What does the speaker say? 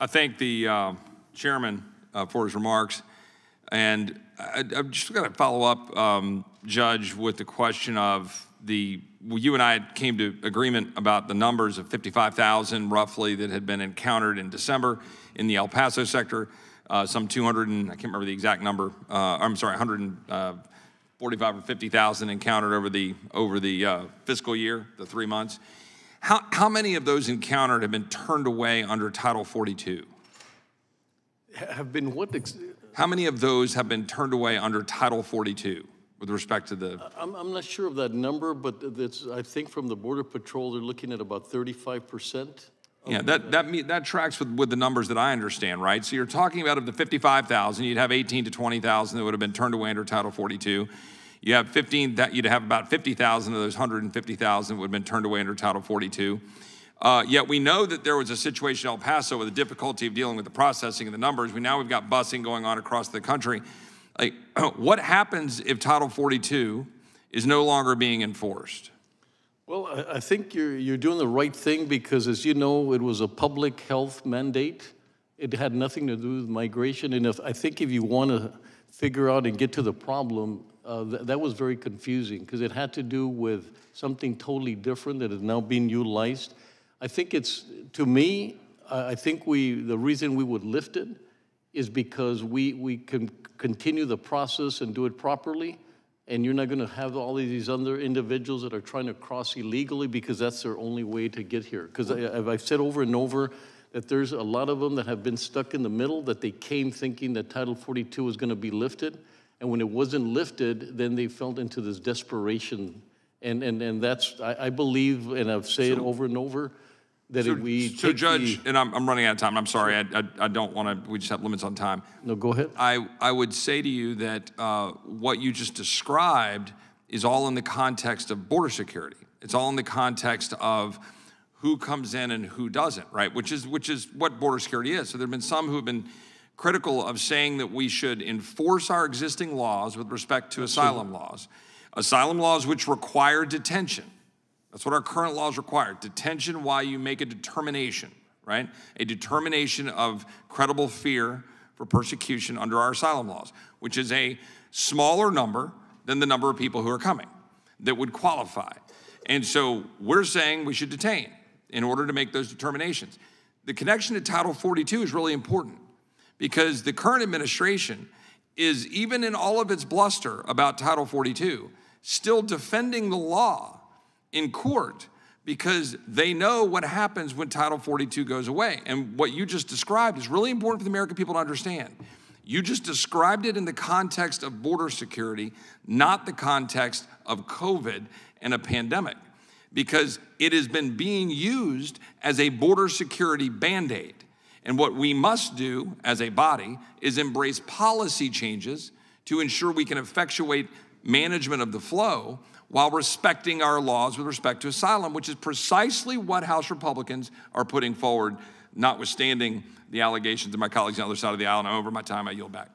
I thank the chairman for his remarks, and I've just got to follow up, Judge, with the question of you and I came to agreement about the numbers of 55,000 roughly that had been encountered in December in the El Paso sector, some 200 and I can't remember the exact number. I'm sorry, 145 or 50,000 encountered over the fiscal year, the 3 months. How many of those encountered have been turned away under Title 42? Have been what? How many of those have been turned away under Title 42 with respect to the? I'm not sure of that number, but I think from the Border Patrol, they're looking at about 35%. Yeah, that tracks with the numbers that I understand, right? So you're talking about of the 55,000, you'd have 18 to 20,000 that would have been turned away under Title 42. You have you'd have about 50,000 of those 150,000 would have been turned away under Title 42. Yet we know that there was a situation in El Paso with the difficulty of dealing with the processing of the numbers. We've got busing going on across the country. Like, what happens if Title 42 is no longer being enforced? Well, I think you're doing the right thing because, as you know, it was a public health mandate. It had nothing to do with migration. And I think if you want to figure out and get to the problem, that was very confusing because it had to do with something totally different that is now being utilized. I think to me, I think the reason we would lift it is because we can continue the process and do it properly, and you're not going to have all of these other individuals that are trying to cross illegally because that's their only way to get here. Because I've said over and over that there's a lot of them that have been stuck in the middle, that they came thinking that Title 42 was going to be lifted, and when it wasn't lifted, then they fell into this desperation. And that's, I believe, and I've said it over and over, that So Judge, and I'm running out of time. I'm sorry, I don't want to, we just have limits on time. No, go ahead. I would say to you that what you just described is all in the context of border security. It's all in the context of who comes in and who doesn't, right? Which is what border security is. So there have been some who have been critical of saying that we should enforce our existing laws with respect to asylum laws. Asylum laws which require detention. That's what our current laws require. Detention while you make a determination, right? A determination of credible fear for persecution under our asylum laws, which is a smaller number than the number of people who are coming that would qualify. And so we're saying we should detain in order to make those determinations. The connection to Title 42 is really important because the current administration is, even in all of its bluster about Title 42, still defending the law in court because they know what happens when Title 42 goes away. And what you just described is really important for the American people to understand. You just described it in the context of border security, not the context of COVID and a pandemic, because it has been being used as a border security Band-Aid. And what we must do as a body is embrace policy changes to ensure we can effectuate management of the flow while respecting our laws with respect to asylum, which is precisely what House Republicans are putting forward, notwithstanding the allegations of my colleagues on the other side of the aisle. And I'm over my time, I yield back.